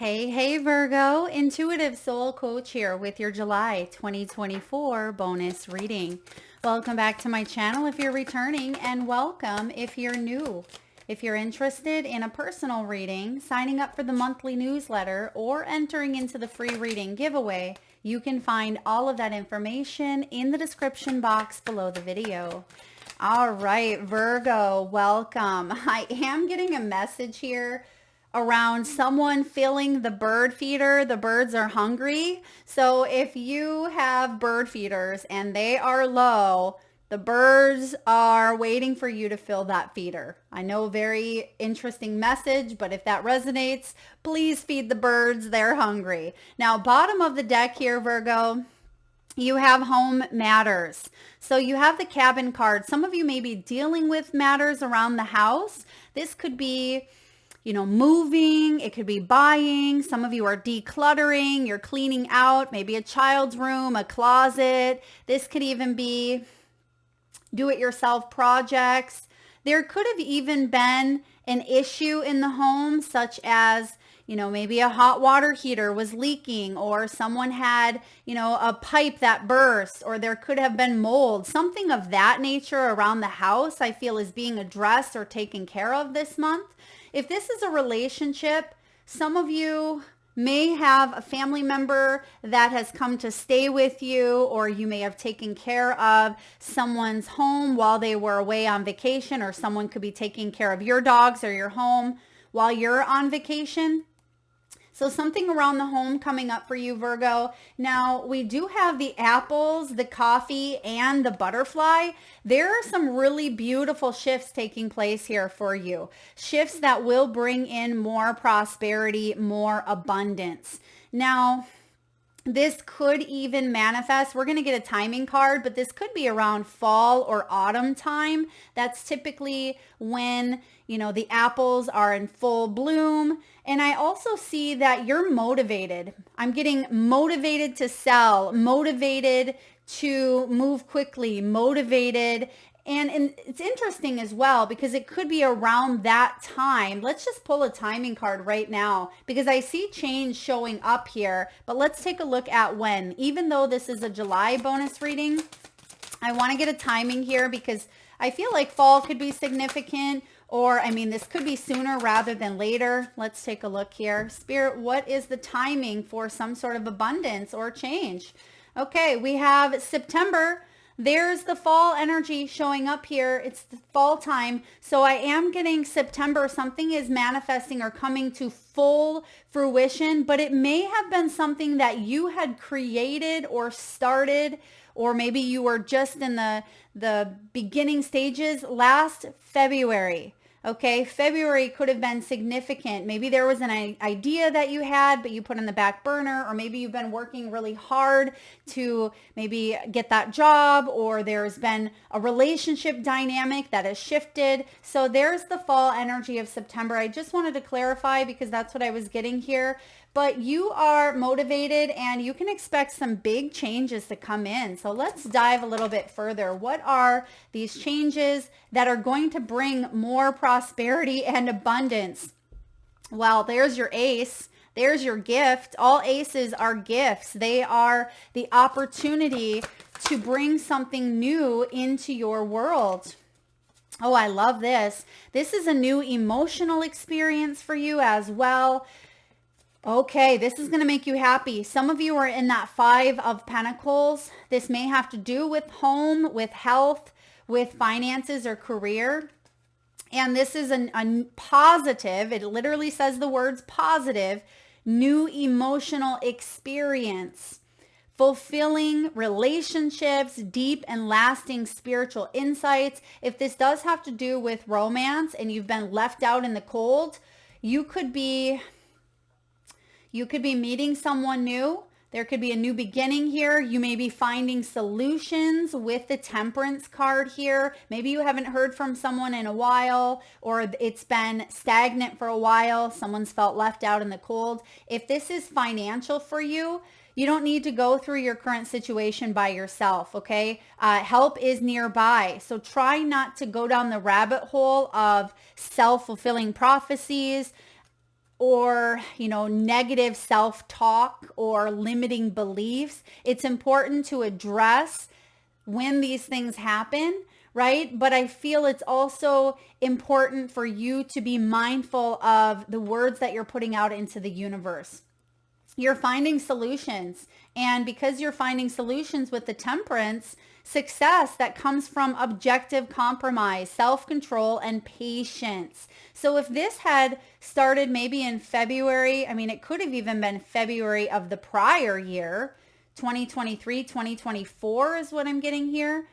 Hey, Virgo, Intuitive Soul Coach here with your July 2024 bonus reading. Welcome back to my channel if you're returning, and welcome if you're new. If you're interested in a personal reading, signing up for the monthly newsletter, or entering into the free reading giveaway, you can find all of that information in the description box below the video. All right, Virgo, welcome. I am getting a message here around someone filling the bird feeder. The birds are hungry. So if you have bird feeders and they are low, the birds are waiting for you to fill that feeder. I know, very interesting message, but if that resonates, please feed the birds. They're hungry. Now, bottom of the deck here, Virgo, you have home matters. So you have the cabin card. Some of you may be dealing with matters around the house. This could be moving, it could be buying. Some of you are decluttering, you're cleaning out maybe a child's room, a closet. This could even be do-it-yourself projects. There could have even been an issue in the home, such as maybe a hot water heater was leaking, or someone had, a pipe that burst, or there could have been mold. Something of that nature around the house, I feel, is being addressed or taken care of this month. If this is a relationship, some of you may have a family member that has come to stay with you, or you may have taken care of someone's home while they were away on vacation, or someone could be taking care of your dogs or your home while you're on vacation. So something around the home coming up for you, Virgo. Now, we do have the apples, the coffee, and the butterfly. There are some really beautiful shifts taking place here for you. Shifts that will bring in more prosperity, more abundance. Now, this could even manifest. We're going to get a timing card, but this could be around fall or autumn time. That's typically when, the apples are in full bloom. And I also see that you're motivated. I'm getting motivated to sell, motivated to move quickly, motivated. And it's interesting as well, because it could be around that time. Let's just pull a timing card right now, because I see change showing up here. But let's take a look at when. Even though this is a July bonus reading, I want to get a timing here, because I feel like fall could be significant, or this could be sooner rather than later. Let's take a look here. Spirit, what is the timing for some sort of abundance or change? Okay, we have September. There's the fall energy showing up here. It's the fall time. So I am getting September. Something is manifesting or coming to full fruition, but it may have been something that you had created or started, or maybe you were just in the beginning stages last February. Okay, February could have been significant. Maybe there was an idea that you had, but you put on the back burner, or maybe you've been working really hard to maybe get that job, or there's been a relationship dynamic that has shifted. So there's the fall energy of September. I just wanted to clarify, because that's what I was getting here. But you are motivated, and you can expect some big changes to come in. So let's dive a little bit further. What are these changes that are going to bring more prosperity and abundance? Well, there's your ace. There's your gift. All aces are gifts. They are the opportunity to bring something new into your world. Oh, I love this. This is a new emotional experience for you as well. Okay, this is going to make you happy. Some of you are in that 5 of Pentacles. This may have to do with home, with health, with finances or career. And this is a positive, it literally says the words positive, new emotional experience. Fulfilling relationships, deep and lasting spiritual insights. If this does have to do with romance and you've been left out in the cold, you could be meeting someone new. There could be a new beginning here. You may be finding solutions with the Temperance card here. Maybe you haven't heard from someone in a while, or it's been stagnant for a while. Someone's felt left out in the cold. If this is financial for you, you don't need to go through your current situation by yourself, okay? Help is nearby. So try not to go down the rabbit hole of self-fulfilling prophecies, or, negative self-talk or limiting beliefs. It's important to address when these things happen, right? But I feel it's also important for you to be mindful of the words that you're putting out into the universe. You're finding solutions. And because you're finding solutions with the temperance, success that comes from objective compromise, self-control, and patience. So if this had started maybe in February, it could have even been February of the prior year, 2023, 2024 is what I'm getting here.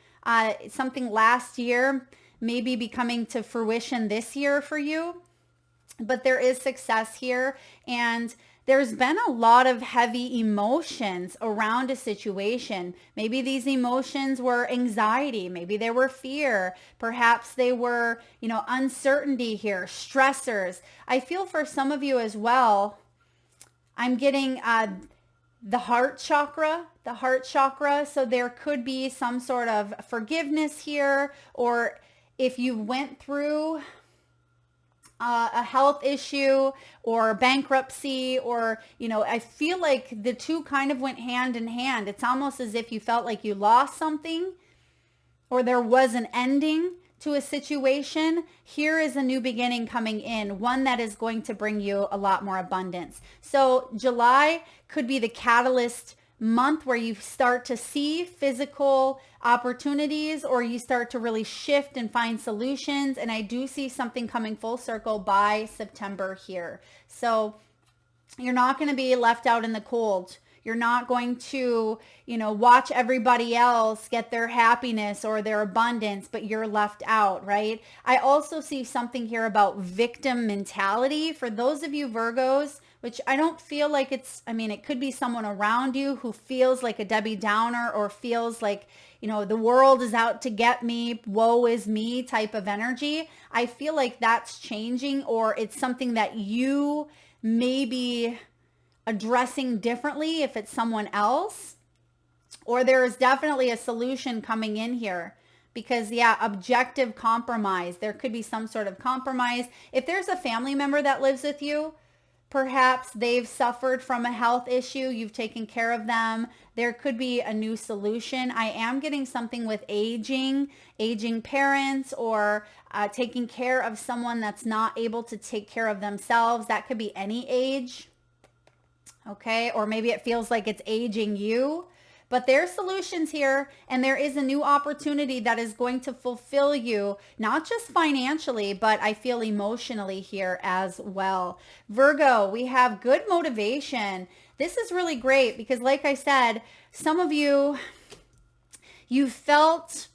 Something last year, maybe be coming to fruition this year for you. But there is success here, and there's been a lot of heavy emotions around a situation. Maybe these emotions were anxiety. Maybe they were fear. Perhaps they were, uncertainty here, stressors. I feel for some of you as well, I'm getting the heart chakra. So there could be some sort of forgiveness here, or if you went through a health issue or bankruptcy, or, I feel like the two kind of went hand in hand. It's almost as if you felt like you lost something or there was an ending to a situation. Here is a new beginning coming in, one that is going to bring you a lot more abundance. So July could be the catalyst month where you start to see physical opportunities, or you start to really shift and find solutions. And I do see something coming full circle by September here. So you're not going to be left out in the cold. You're not going to, watch everybody else get their happiness or their abundance, but you're left out, right? I also see something here about victim mentality. For those of you Virgos, which I don't feel like it could be someone around you who feels like a Debbie Downer, or feels like, the world is out to get me, woe is me type of energy. I feel like that's changing, or it's something that you may be addressing differently if it's someone else, or there is definitely a solution coming in here. Because objective compromise, there could be some sort of compromise. If there's a family member that lives with you, perhaps they've suffered from a health issue, you've taken care of them, there could be a new solution. I am getting something with aging parents, or taking care of someone that's not able to take care of themselves. That could be any age, okay? Or maybe it feels like it's aging you. But there's solutions here, and there is a new opportunity that is going to fulfill you, not just financially, but I feel emotionally here as well. Virgo, we have good motivation. This is really great because, like I said, some of you felt,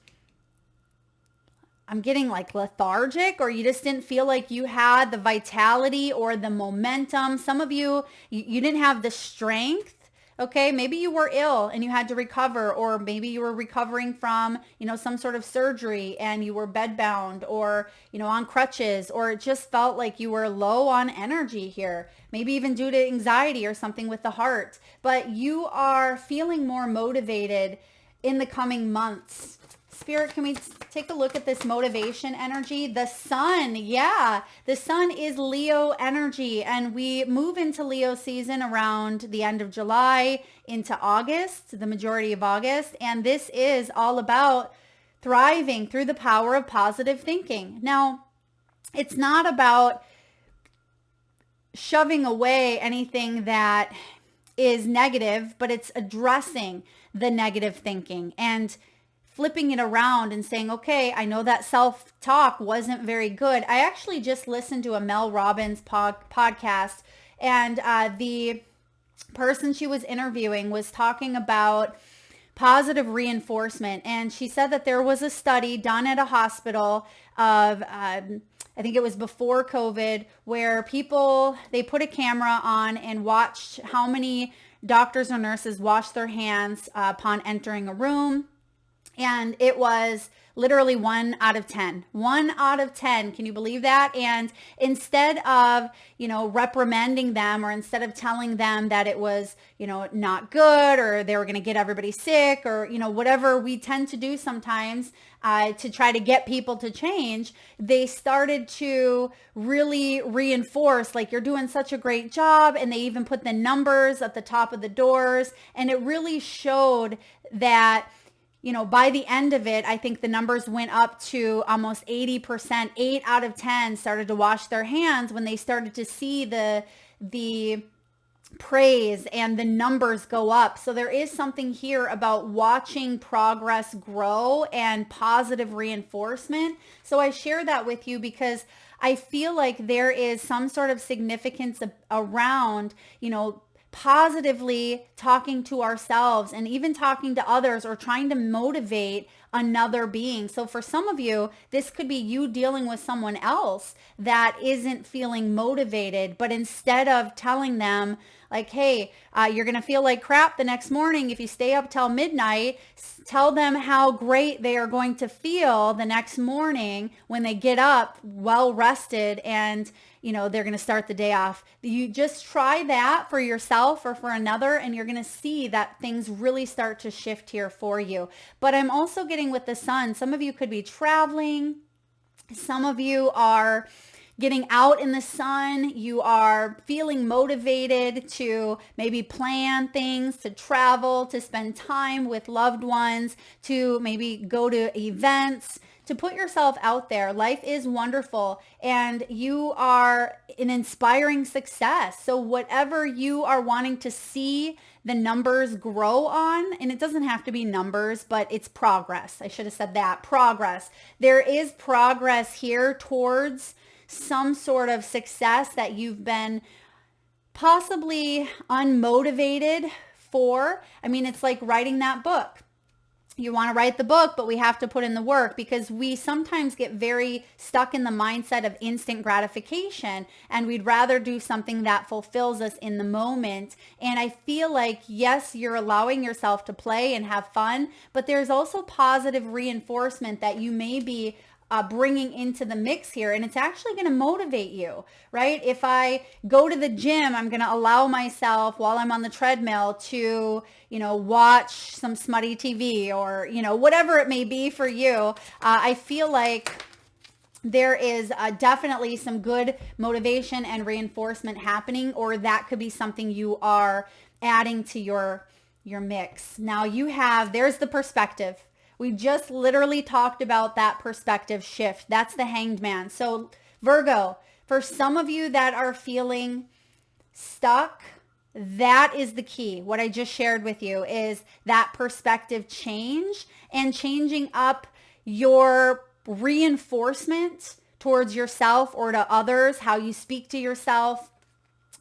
I'm getting like lethargic, or you just didn't feel like you had the vitality or the momentum. Some of you didn't have the strength. Okay, maybe you were ill and you had to recover, or maybe you were recovering from, some sort of surgery and you were bedbound, or, on crutches, or it just felt like you were low on energy here. Maybe even due to anxiety or something with the heart, but you are feeling more motivated in the coming months. Spirit, can we take a look at this motivation energy? The sun, the sun is Leo energy, and we move into Leo season around the end of July into August, the majority of August, and this is all about thriving through the power of positive thinking. Now, it's not about shoving away anything that is negative, but it's addressing the negative thinking and flipping it around and saying, okay, I know that self-talk wasn't very good. I actually just listened to a Mel Robbins podcast, and the person she was interviewing was talking about positive reinforcement. And she said that there was a study done at a hospital of, I think it was before COVID, where they put a camera on and watched how many doctors or nurses washed their hands upon entering a room. And it was literally 1 out of 10. 1 out of 10. Can you believe that? And instead of, reprimanding them, or instead of telling them that it was, not good, or they were going to get everybody sick, or, whatever we tend to do sometimes to try to get people to change, they started to really reinforce, like, you're doing such a great job. And they even put the numbers at the top of the doors. And it really showed that, by the end of it, I think the numbers went up to almost 80%. 8 out of 10 started to wash their hands when they started to see the praise and the numbers go up. So there is something here about watching progress grow and positive reinforcement. So I share that with you because I feel like there is some sort of significance around, positively talking to ourselves and even talking to others, or trying to motivate another being. So for some of you, this could be you dealing with someone else that isn't feeling motivated, but instead of telling them like, hey, you're going to feel like crap the next morning if you stay up till midnight, tell them how great they are going to feel the next morning when they get up well rested, and they're going to start the day off. You just try that for yourself or for another, and you're going to see that things really start to shift here for you. But I'm also getting with the sun. Some of you could be traveling. Some of you are getting out in the sun. You are feeling motivated to maybe plan things, to travel, to spend time with loved ones, to maybe go to events, to put yourself out there. Life is wonderful, and you are an inspiring success. So whatever you are wanting to see the numbers grow on, and it doesn't have to be numbers, but it's progress. I should have said that. Progress. There is progress here towards some sort of success that you've been possibly unmotivated for. I mean, it's like writing that book. You want to write the book, but we have to put in the work, because we sometimes get very stuck in the mindset of instant gratification, and we'd rather do something that fulfills us in the moment. And I feel like, yes, you're allowing yourself to play and have fun, but there's also positive reinforcement that you may be bringing into the mix here, and it's actually going to motivate you, right? If I go to the gym, I'm going to allow myself while I'm on the treadmill to, watch some smutty TV, or, whatever it may be for you. I feel like there is definitely some good motivation and reinforcement happening, or that could be something you are adding to your mix. Now there's the perspective. We just literally talked about that perspective shift. That's the Hanged Man. So Virgo, for some of you that are feeling stuck, that is the key. What I just shared with you is that perspective change, and changing up your reinforcement towards yourself or to others, how you speak to yourself.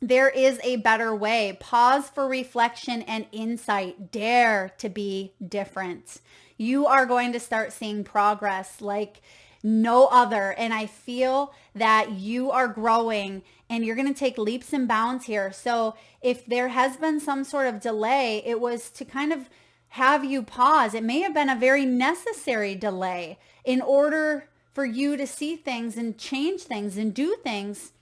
There is a better way. Pause for reflection and insight. Dare to be different. You are going to start seeing progress like no other. And I feel that you are growing, and you're going to take leaps and bounds here. So if there has been some sort of delay, it was to kind of have you pause. It may have been a very necessary delay in order for you to see things and change things and do things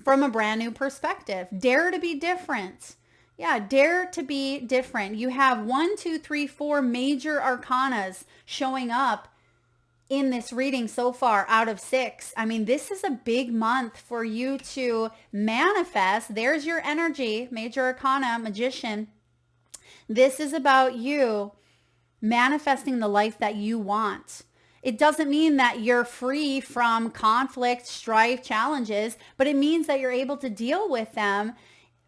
from a brand new perspective. Dare to be different. Yeah, dare to be different. You have 1, 2, 3, 4 major arcanas showing up in this reading so far out of 6. I mean, this is a big month for you to manifest. There's your energy, major arcana, magician. This is about you manifesting the life that you want. It doesn't mean that you're free from conflict, strife, challenges, but it means that you're able to deal with them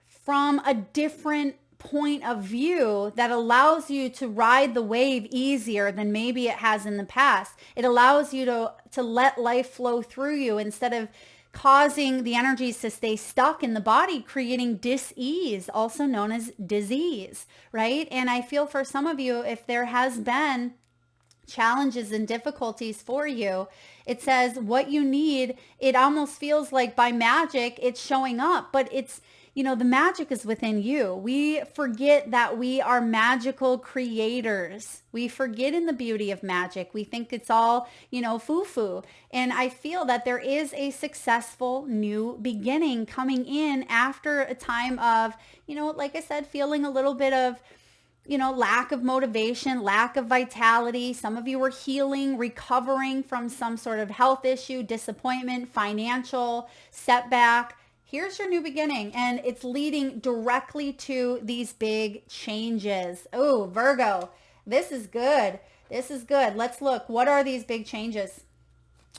from a different point of view that allows you to ride the wave easier than maybe it has in the past. It allows you to let life flow through you instead of causing the energies to stay stuck in the body, creating dis-ease, also known as disease, right? And I feel for some of you, if there has been challenges and difficulties for you, it says what you need, it almost feels like by magic it's showing up, but the magic is within you. We forget that we are magical creators. We forget in the beauty of magic. We think it's all, foo-foo. And I feel that there is a successful new beginning coming in after a time of, like I said, feeling a little bit of, lack of motivation, lack of vitality. Some of you are healing, recovering from some sort of health issue, disappointment, financial setback. Here's your new beginning, and it's leading directly to these big changes. Oh, Virgo, this is good. This is good. Let's look. What are these big changes?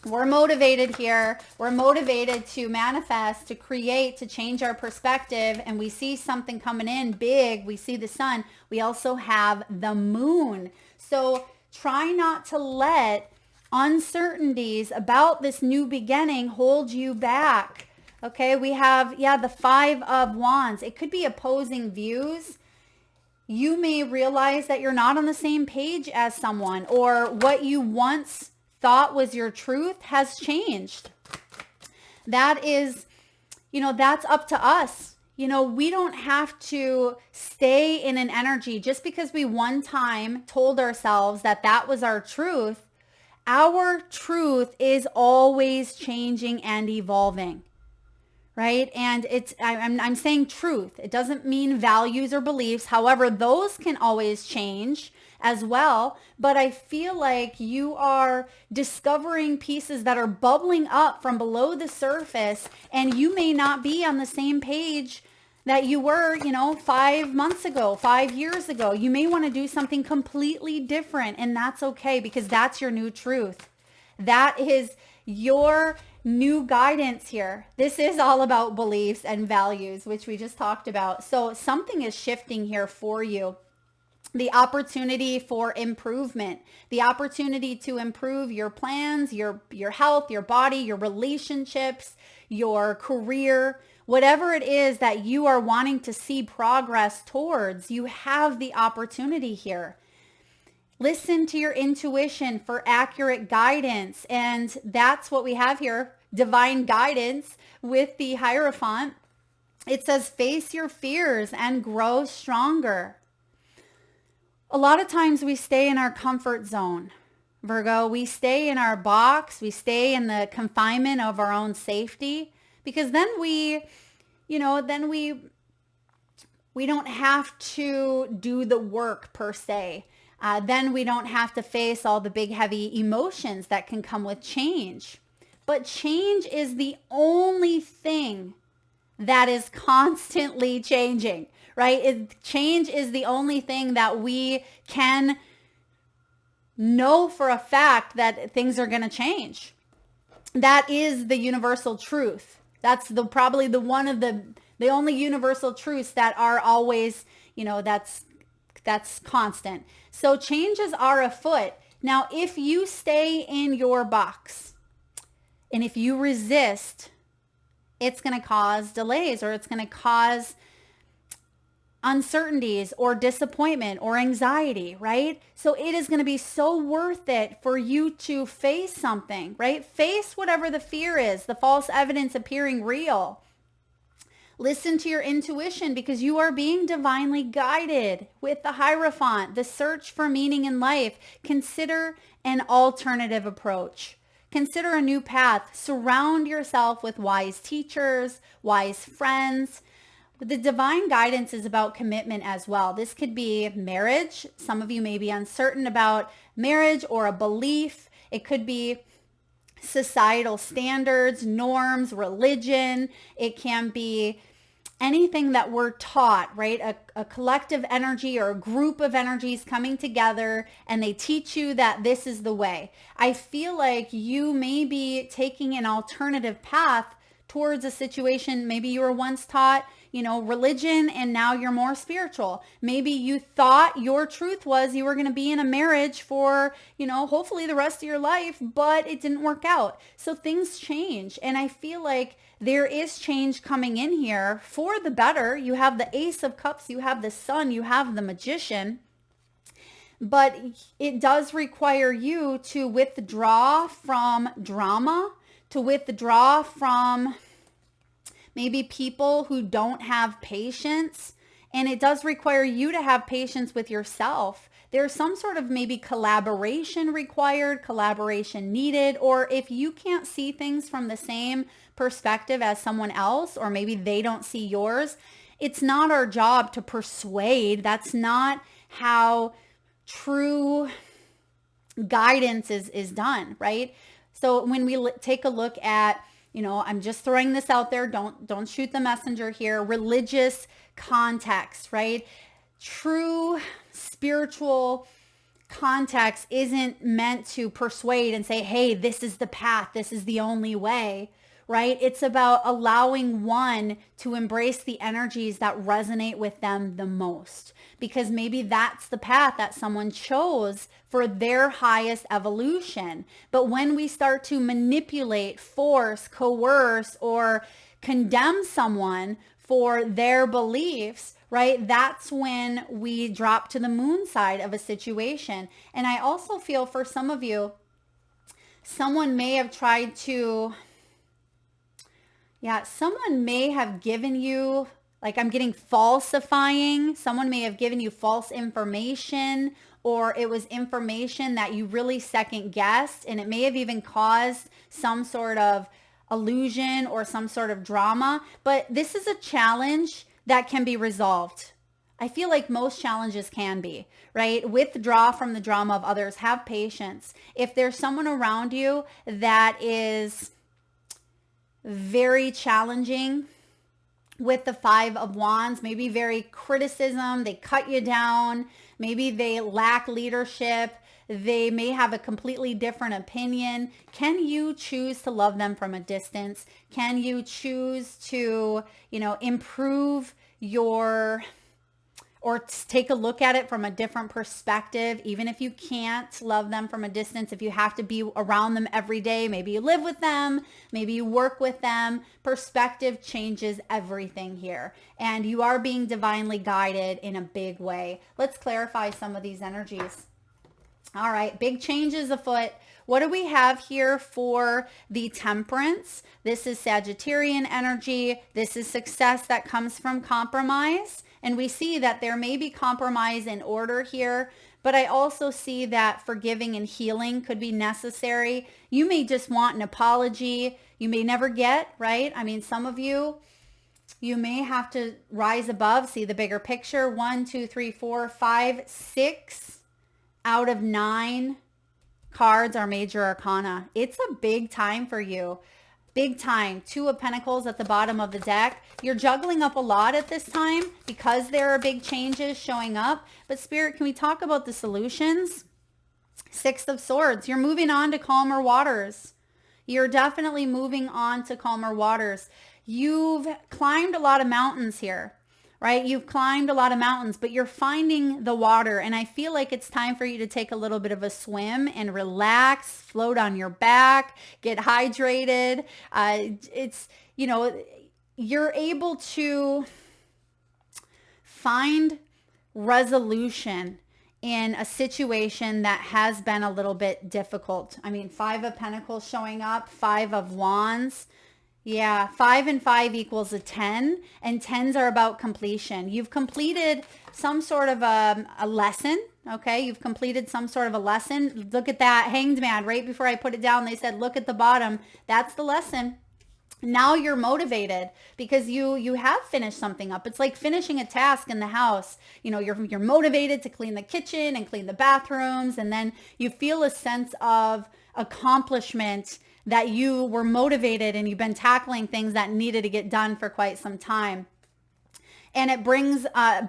We're motivated here. We're motivated to manifest, to create, to change our perspective. And we see something coming in big. We see the sun. We also have the moon. So try not to let uncertainties about this new beginning hold you back. Okay, we have, the 5 of Wands. It could be opposing views. You may realize that you're not on the same page as someone, or what you once thought was your truth has changed. That is, that's up to us. We don't have to stay in an energy just because we one time told ourselves that that was our truth. Our truth is always changing and evolving. Right? And I'm saying truth. It doesn't mean values or beliefs. However, those can always change as well. But I feel like you are discovering pieces that are bubbling up from below the surface, and you may not be on the same page that you were, 5 months ago, 5 years ago. You may want to do something completely different, and that's okay, because that's your new truth. That is your new guidance here. This is all about beliefs and values, which we just talked about. So something is shifting here for you. The opportunity for improvement, the opportunity to improve your plans, your health, your body, your relationships, your career, whatever it is that you are wanting to see progress towards, you have the opportunity here. Listen to your intuition for accurate guidance. And that's what we have here, divine guidance with the Hierophant. It says, face your fears and grow stronger. A lot of times we stay in our comfort zone, Virgo. We stay in our box. We stay in the confinement of our own safety, because then we don't have to do the work per se. Then we don't have to face all the big, heavy emotions that can come with change. But change is the only thing that is constantly changing, right? Change is the only thing that we can know for a fact that things are going to change. That is the universal truth. That's probably the only universal truths that are always, that's constant. So changes are afoot. Now, if you stay in your box and if you resist, it's going to cause delays, or it's going to cause uncertainties or disappointment or anxiety, right? So it is going to be so worth it for you to face something, right? Face whatever the fear is, the false evidence appearing real. Listen to your intuition, because you are being divinely guided with the Hierophant, the search for meaning in life. Consider an alternative approach. Consider a new path. Surround yourself with wise teachers, wise friends. The divine guidance is about commitment as well. This could be marriage. Some of you may be uncertain about marriage or a belief. It could be societal standards, norms, religion. It can be anything that we're taught, right? A collective energy or a group of energies coming together, and they teach you that this is the way. I feel like you may be taking an alternative path towards a situation. Maybe you were once taught, religion, and now you're more spiritual. Maybe you thought your truth was you were going to be in a marriage for, hopefully the rest of your life, but it didn't work out. So things change. And I feel like there is change coming in here for the better. You have the Ace of Cups, you have the Sun, you have the Magician. But it does require you to withdraw from drama, to withdraw from maybe people who don't have patience. And it does require you to have patience with yourself. There's some sort of maybe collaboration required, collaboration needed, or if you can't see things from the same perspective as someone else, or maybe they don't see yours, it's not our job to persuade. That's not how true guidance is done, right? So when we take a look at, I'm just throwing this out there, don't shoot the messenger here, religious context, right? True spiritual context isn't meant to persuade and say, hey, this is the path, this is the only way, right? It's about allowing one to embrace the energies that resonate with them the most, because maybe that's the path that someone chose for their highest evolution. But when we start to manipulate, force, coerce, or condemn someone for their beliefs, right? That's when we drop to the moon side of a situation. And I also feel for some of you, someone may have tried to, someone may have given you, like I'm getting falsifying. Someone may have given you false information, or it was information that you really second guessed, and it may have even caused some sort of illusion or some sort of drama. But this is a challenge that can be resolved. I feel like most challenges can be, right? Withdraw from the drama of others. Have patience. If there's someone around you that is very challenging with the Five of Wands, maybe very criticism, they cut you down, maybe they lack leadership, they may have a completely different opinion. Can you choose to love them from a distance? Can you choose to, improve or take a look at it from a different perspective, even if you can't love them from a distance, if you have to be around them every day, maybe you live with them, maybe you work with them, perspective changes everything here. And you are being divinely guided in a big way. Let's clarify some of these energies. All right, big changes afoot. What do we have here for the Temperance? This is Sagittarian energy. This is success that comes from compromise. And we see that there may be compromise in order here, but I also see that forgiving and healing could be necessary. You may just want an apology. You may never get, right? I mean, some of you may have to rise above, see the bigger picture. 1, 2, 3, 4, 5, 6 out of 9 cards are major arcana. It's a big time for you. Big time. 2 of Pentacles at the bottom of the deck. You're juggling up a lot at this time because there are big changes showing up. But Spirit, can we talk about the solutions? 6 of Swords. You're moving on to calmer waters. You're definitely moving on to calmer waters. You've climbed a lot of mountains here, right? You've climbed a lot of mountains, but you're finding the water. And I feel like it's time for you to take a little bit of a swim and relax, float on your back, get hydrated. You're able to find resolution in a situation that has been a little bit difficult. I mean, 5 of Pentacles showing up, 5 of Wands. Yeah, 5 and 5 equals a 10, and 10s are about completion. You've completed some sort of a lesson, okay? You've completed some sort of a lesson. Look at that Hanged Man. Right before I put it down, they said, look at the bottom. That's the lesson. Now you're motivated because you have finished something up. It's like finishing a task in the house. You're motivated to clean the kitchen and clean the bathrooms, and then you feel a sense of accomplishment that you were motivated and you've been tackling things that needed to get done for quite some time. And it brings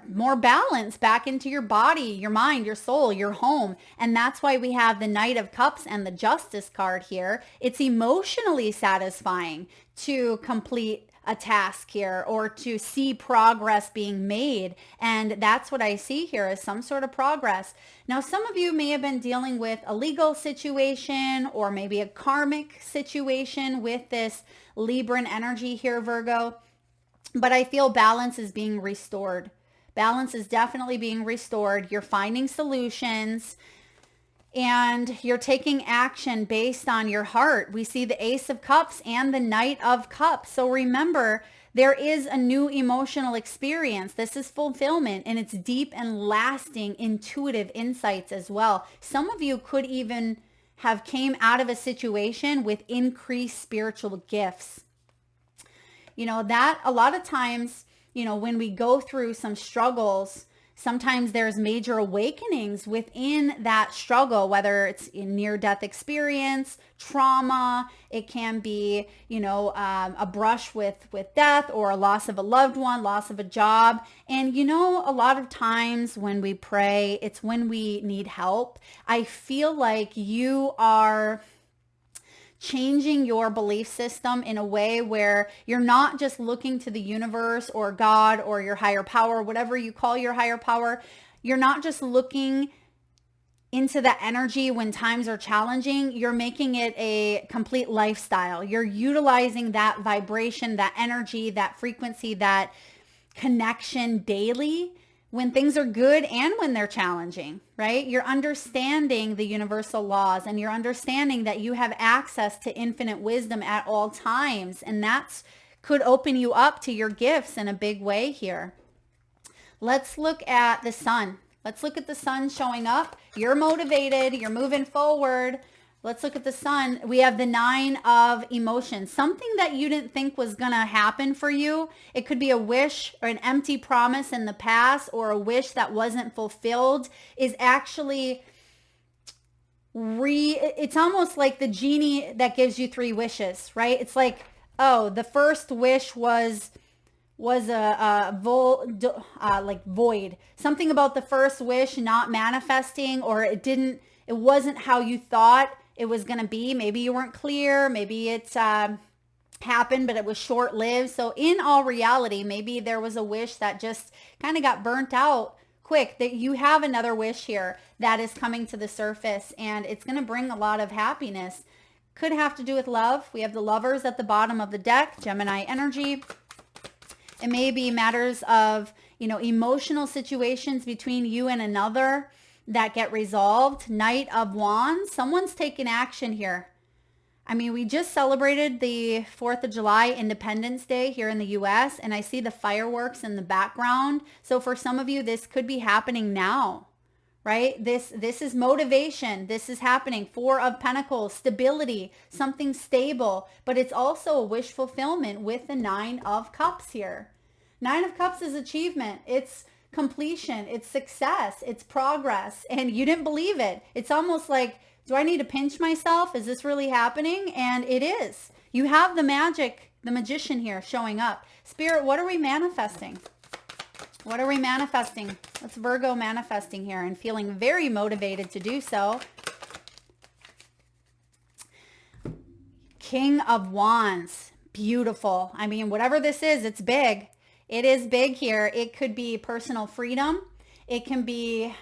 more balance back into your body, your mind, your soul, your home. And that's why we have the Knight of Cups and the Justice card here. It's emotionally satisfying to complete a task here or to see progress being made. And that's what I see here is some sort of progress. Now, some of you may have been dealing with a legal situation or maybe a karmic situation with this Libran energy here, Virgo. But I feel balance is being restored. Balance is definitely being restored. You're finding solutions and you're taking action based on your heart. We see the Ace of Cups and the Knight of Cups. So remember, There is a new emotional experience. This is fulfillment, and it's deep and lasting intuitive insights as well. Some of you could even have came out of a situation with increased spiritual gifts. That a lot of times, when we go through some struggles, sometimes there's major awakenings within that struggle, whether it's in near-death experience, trauma, it can be, a brush with death or a loss of a loved one, loss of a job. And, a lot of times when we pray, it's when we need help. I feel like you are changing your belief system in a way where you're not just looking to the universe or God or your higher power, whatever you call your higher power. You're not just looking into the energy when times are challenging. You're making it a complete lifestyle. You're utilizing that vibration, that energy, that frequency, that connection daily when things are good and when they're challenging, right? You're understanding the universal laws, and you're understanding that you have access to infinite wisdom at all times. And that's could open you up to your gifts in a big way here. Let's look at the sun. Let's look at the sun showing up. You're motivated. You're moving forward. Let's look at the sun. We have the 9 of emotions. Something that you didn't think was going to happen for you. It could be a wish or an empty promise in the past, or a wish that wasn't fulfilled is actually it's almost like the genie that gives you 3 wishes, right? It's like, oh, the first wish was like void. Something about the first wish not manifesting, or it wasn't how you thought it was going to be. Maybe you weren't clear. Maybe it's happened, but it was short-lived. So in all reality, maybe there was a wish that just kind of got burnt out quick. That you have another wish here that is coming to the surface, and it's going to bring a lot of happiness. Could have to do with love. We have the Lovers at the bottom of the deck, Gemini energy. It may be matters of, emotional situations between you and another that get resolved. Knight of Wands. Someone's taking action here. I mean, we just celebrated the 4th of July Independence Day here in the US, and I see the fireworks in the background. So for some of you, this could be happening now, right? This is motivation. This is happening. 4 of Pentacles, stability, something stable, but it's also a wish fulfillment with the 9 of Cups here. 9 of Cups is achievement. It's completion. It's success. It's progress. And you didn't believe it. It's almost like, do I need to pinch myself? Is this really happening? And it is. You have the magic, the magician here showing up. Spirit, what are we manifesting? What are we manifesting? Let's Virgo manifesting here, and feeling very motivated to do so. King of Wands. Beautiful. I mean, whatever this is, it's big. It is big here. It could be personal freedom. It can be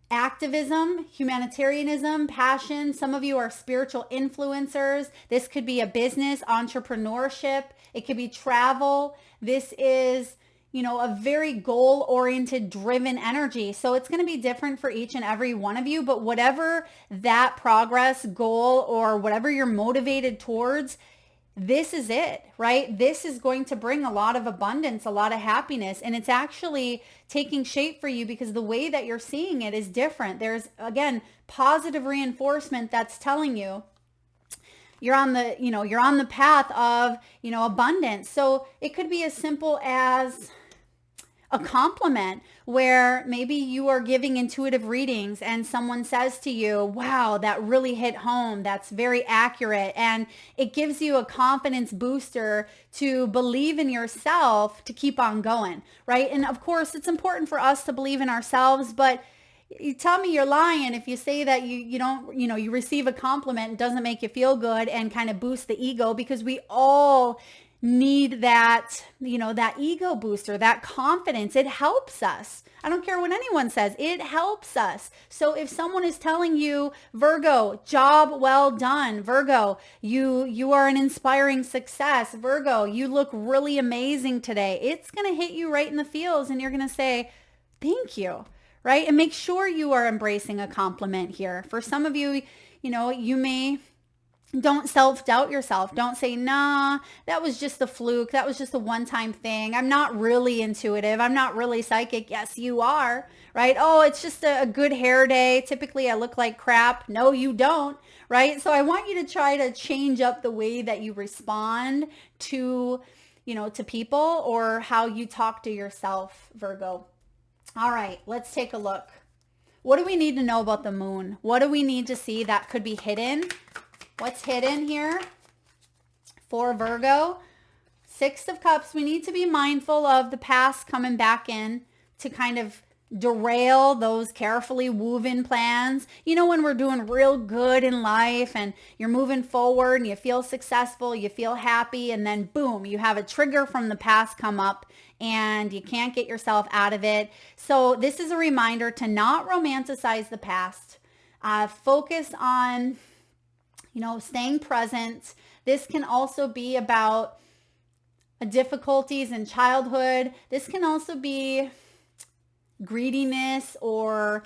activism, humanitarianism, passion. Some of you are spiritual influencers. This could be a business, entrepreneurship. It could be travel. This is, a very goal-oriented, driven energy. So it's going to be different for each and every one of you, but whatever that progress, goal, or whatever you're motivated towards, this is it, right? This is going to bring a lot of abundance, a lot of happiness, and it's actually taking shape for you because the way that you're seeing it is different. There's, again, positive reinforcement that's telling you you're on the path of, abundance. So it could be as simple as a compliment where maybe you are giving intuitive readings and someone says to you, wow, that really hit home. That's very accurate. And it gives you a confidence booster to believe in yourself to keep on going, right? And of course, it's important for us to believe in ourselves, but you tell me you're lying if you say that you don't, you receive a compliment and doesn't make you feel good and kind of boost the ego, because we all need that, that ego booster, that confidence. It helps us. I don't care what anyone says. It helps us. So if someone is telling you, Virgo, job well done. Virgo, you are an inspiring success. Virgo, you look really amazing today. It's going to hit you right in the feels, and you're going to say, thank you, right? And make sure you are embracing a compliment here. For some of you, you may Don't self-doubt yourself. Don't say, nah, that was just a fluke. That was just a one-time thing. I'm not really intuitive. I'm not really psychic. Yes, you are, right? Oh, it's just a good hair day. Typically, I look like crap. No, you don't, right? So I want you to try to change up the way that you respond to, to people or how you talk to yourself, Virgo. All right, let's take a look. What do we need to know about the moon? What do we need to see that could be hidden? What's hidden here for Virgo? Six of Cups. We need to be mindful of the past coming back in to kind of derail those carefully woven plans. When we're doing real good in life and you're moving forward and you feel successful, you feel happy, and then boom, you have a trigger from the past come up and you can't get yourself out of it. So this is a reminder to not romanticize the past. Focus on staying present. This can also be about difficulties in childhood. This can also be greediness or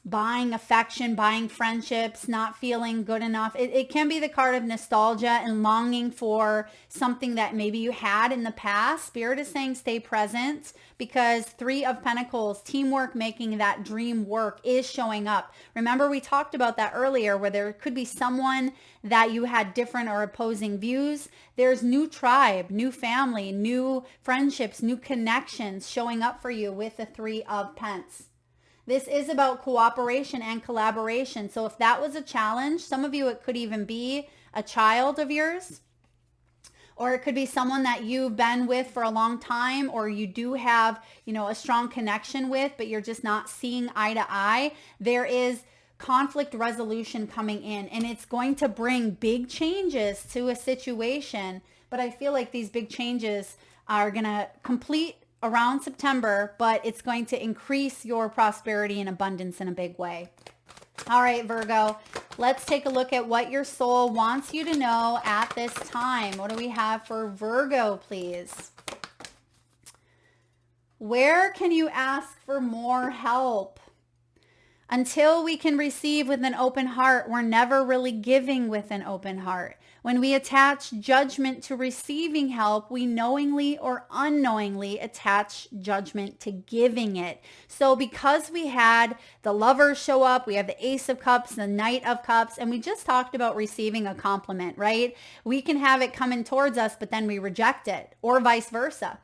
buying affection, buying friendships, not feeling good enough. It can be the card of nostalgia and longing for something that maybe you had in the past. Spirit is saying stay present because Three of Pentacles, teamwork, making that dream work is showing up. Remember, we talked about that earlier where there could be someone that you had different or opposing views. There's new tribe, new family, new friendships, new connections showing up for you with the Three of Pentacles. This is about cooperation and collaboration. So if that was a challenge, some of you, it could even be a child of yours, or it could be someone that you've been with for a long time, or you do have, a strong connection with, but you're just not seeing eye to eye. There is conflict resolution coming in, and it's going to bring big changes to a situation. But I feel like these big changes are going to complete around September, but it's going to increase your prosperity and abundance in a big way. All right, Virgo, let's take a look at what your soul wants you to know at this time. What do we have for Virgo, please? Where can you ask for more help? Until we can receive with an open heart, we're never really giving with an open heart. When we attach judgment to receiving help, we knowingly or unknowingly attach judgment to giving it. So because we had the Lovers show up, we have the Ace of Cups, the Knight of Cups, and we just talked about receiving a compliment, right? We can have it coming towards us, but then we reject it, or vice versa.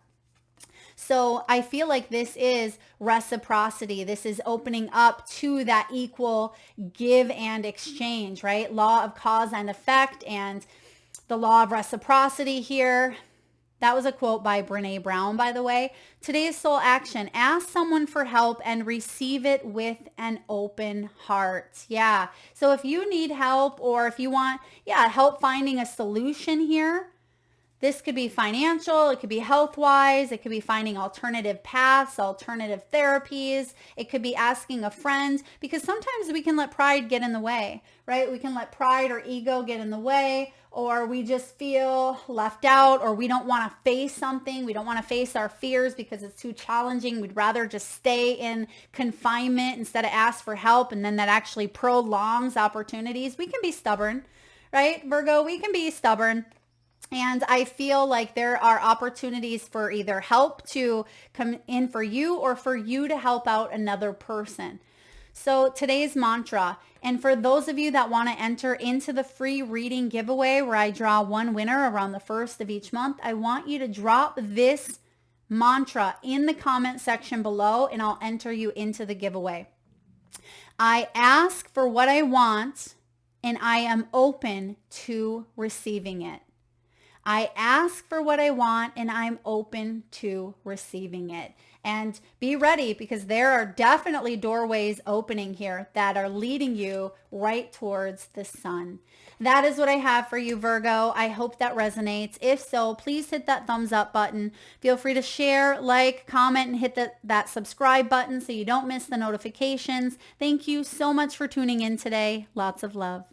So I feel like this is reciprocity. This is opening up to that equal give and exchange, right? Law of cause and effect and the law of reciprocity here. That was a quote by Brené Brown, by the way. Today's soul action: ask someone for help and receive it with an open heart. Yeah. So if you need help, or if you want, help finding a solution here, this could be financial, it could be health-wise, it could be finding alternative paths, alternative therapies, it could be asking a friend, because sometimes we can let pride get in the way, right? We can let pride or ego get in the way, or we just feel left out, or we don't want to face something. We don't want to face our fears because it's too challenging. We'd rather just stay in confinement instead of ask for help, and then that actually prolongs opportunities. We can be stubborn, right, Virgo? We can be stubborn. And I feel like there are opportunities for either help to come in for you or for you to help out another person. So today's mantra, and for those of you that want to enter into the free reading giveaway where I draw one winner around the first of each month, I want you to drop this mantra in the comment section below and I'll enter you into the giveaway. I ask for what I want and I am open to receiving it. I ask for what I want and I'm open to receiving it. And be ready, because there are definitely doorways opening here that are leading you right towards the sun. That is what I have for you, Virgo. I hope that resonates. If so, please hit that thumbs up button. Feel free to share, like, comment, and hit that subscribe button so you don't miss the notifications. Thank you so much for tuning in today. Lots of love.